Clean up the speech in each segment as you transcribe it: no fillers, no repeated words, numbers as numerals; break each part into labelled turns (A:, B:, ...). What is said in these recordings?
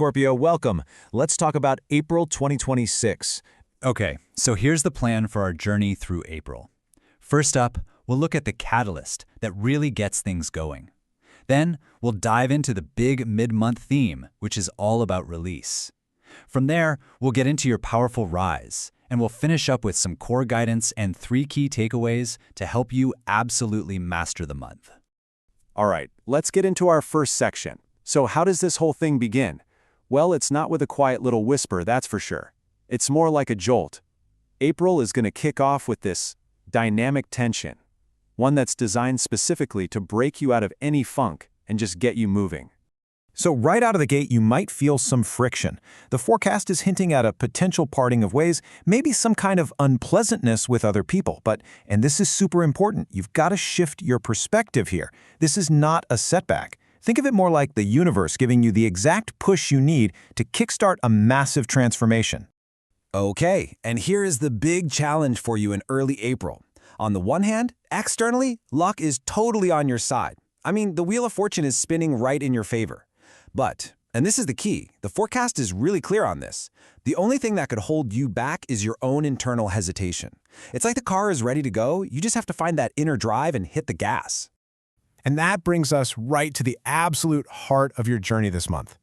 A: Scorpio, welcome. Let's talk about April 2026.
B: Okay, so here's the plan for our journey through April. First up, we'll look at the catalyst that really gets things going. Then, we'll dive into the big mid-month theme, which is all about release. From there, we'll get into your powerful rise, and we'll finish up with some core guidance and 3 key takeaways to help you absolutely master the month.
A: All right, let's get into our first section. So how does this whole thing begin? Well, it's not with a quiet little whisper, that's for sure. It's more like a jolt. April is going to kick off with this dynamic tension, one that's designed specifically to break you out of any funk and just get you moving. So right out of the gate, you might feel some friction. The forecast is hinting at a potential parting of ways, maybe some kind of unpleasantness with other people. But, and this is super important, you've got to shift your perspective here. This is not a setback. Think of it more like the universe giving you the exact push you need to kickstart a massive transformation.
C: Okay, and here is the big challenge for you in early April. On the one hand, externally, luck is totally on your side. I mean, the Wheel of Fortune is spinning right in your favor. But, and this is the key, the forecast is really clear on this. The only thing that could hold you back is your own internal hesitation. It's like the car is ready to go, you just have to find that inner drive and hit the gas.
D: And that brings us right to the absolute heart of your journey this month.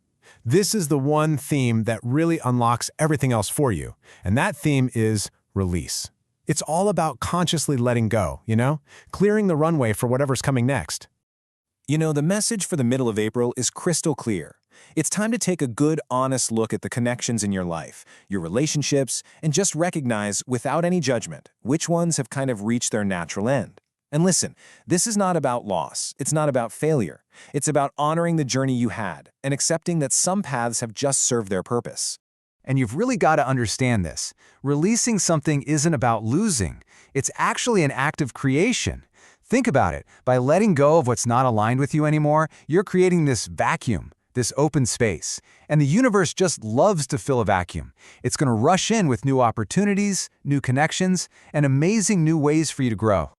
D: This is the one theme that really unlocks everything else for you, and that theme is release. It's all about consciously letting go, clearing the runway for whatever's coming next.
A: The message for the middle of April is crystal clear. It's time to take a good, honest look at the connections in your life, your relationships, and just recognize, without any judgment, which ones have kind of reached their natural end. And listen, this is not about loss. It's not about failure. It's about honoring the journey you had and accepting that some paths have just served their purpose.
E: And you've really got to understand this. Releasing something isn't about losing. It's actually an act of creation. Think about it. By letting go of what's not aligned with you anymore, you're creating this vacuum, this open space. And the universe just loves to fill a vacuum. It's going to rush in with new opportunities, new connections, and amazing new ways for you to grow.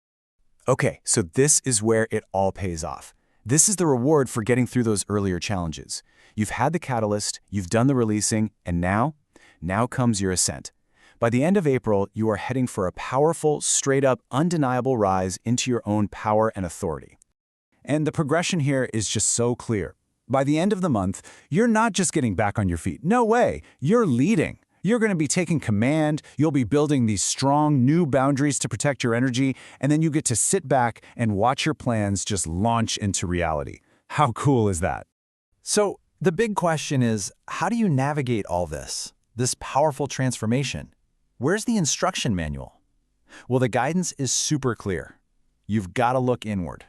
A: Okay, so this is where it all pays off. This is the reward for getting through those earlier challenges. You've had the catalyst, you've done the releasing, and now comes your ascent. By the end of April, you are heading for a powerful, straight-up, undeniable rise into your own power and authority. And the progression here is just so clear. By the end of the month, you're not just getting back on your feet. No way, you're leading. You're going to be taking command, you'll be building these strong new boundaries to protect your energy, and then you get to sit back and watch your plans just launch into reality. How cool is that?
F: So, the big question is, how do you navigate all this powerful transformation? Where's the instruction manual? Well, the guidance is super clear. You've got to look inward.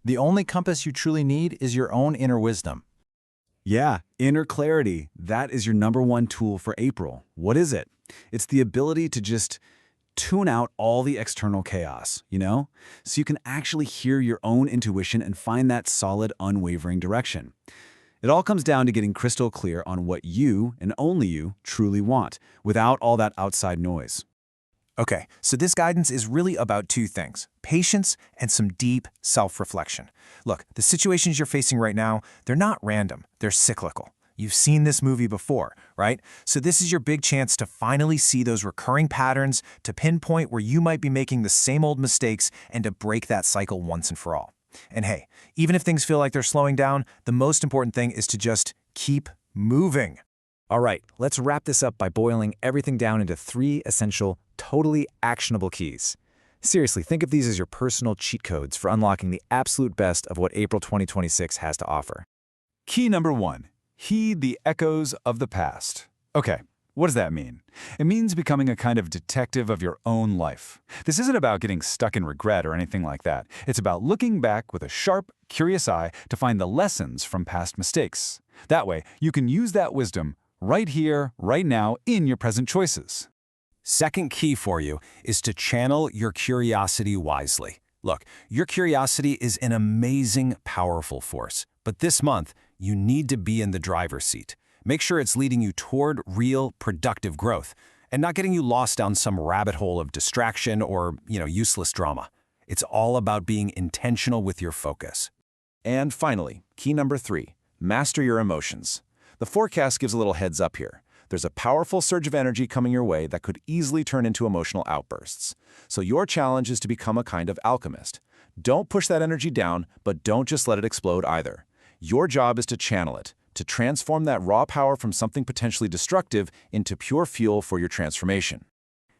F: The only compass you truly need is your own inner wisdom.
A: Yeah, inner clarity, that is your #1 tool for April. What is it? It's the ability to just tune out all the external chaos, So you can actually hear your own intuition and find that solid, unwavering direction. It all comes down to getting crystal clear on what you, and only you, truly want, without all that outside noise. Okay, so this guidance is really about 2 things, patience and some deep self-reflection. Look, the situations you're facing right now, they're not random, they're cyclical. You've seen this movie before, right? So this is your big chance to finally see those recurring patterns, to pinpoint where you might be making the same old mistakes, and to break that cycle once and for all. And hey, even if things feel like they're slowing down, the most important thing is to just keep moving. All right, let's wrap this up by boiling everything down into 3 essential, totally actionable keys. Seriously, think of these as your personal cheat codes for unlocking the absolute best of what April 2026 has to offer.
B: Key number 1, heed the echoes of the past. Okay, what does that mean? It means becoming a kind of detective of your own life. This isn't about getting stuck in regret or anything like that. It's about looking back with a sharp, curious eye to find the lessons from past mistakes. That way, you can use that wisdom right here, right now, in your present choices.
C: Second key for you is to channel your curiosity wisely. Look, your curiosity is an amazing, powerful force. But this month, you need to be in the driver's seat. Make sure it's leading you toward real, productive growth and not getting you lost down some rabbit hole of distraction or, useless drama. It's all about being intentional with your focus.
A: And finally, key number 3, master your emotions.
C: The forecast gives a little heads up here. There's a powerful surge of energy coming your way that could easily turn into emotional outbursts. So your challenge is to become a kind of alchemist. Don't push that energy down, but don't just let it explode either. Your job is to channel it, to transform that raw power from something potentially destructive into pure fuel for your transformation.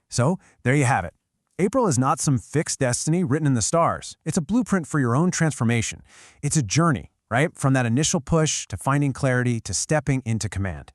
D: So, there you have it. April is not some fixed destiny written in the stars. It's a blueprint for your own transformation. It's a journey, right? From that initial push to finding clarity to stepping into command.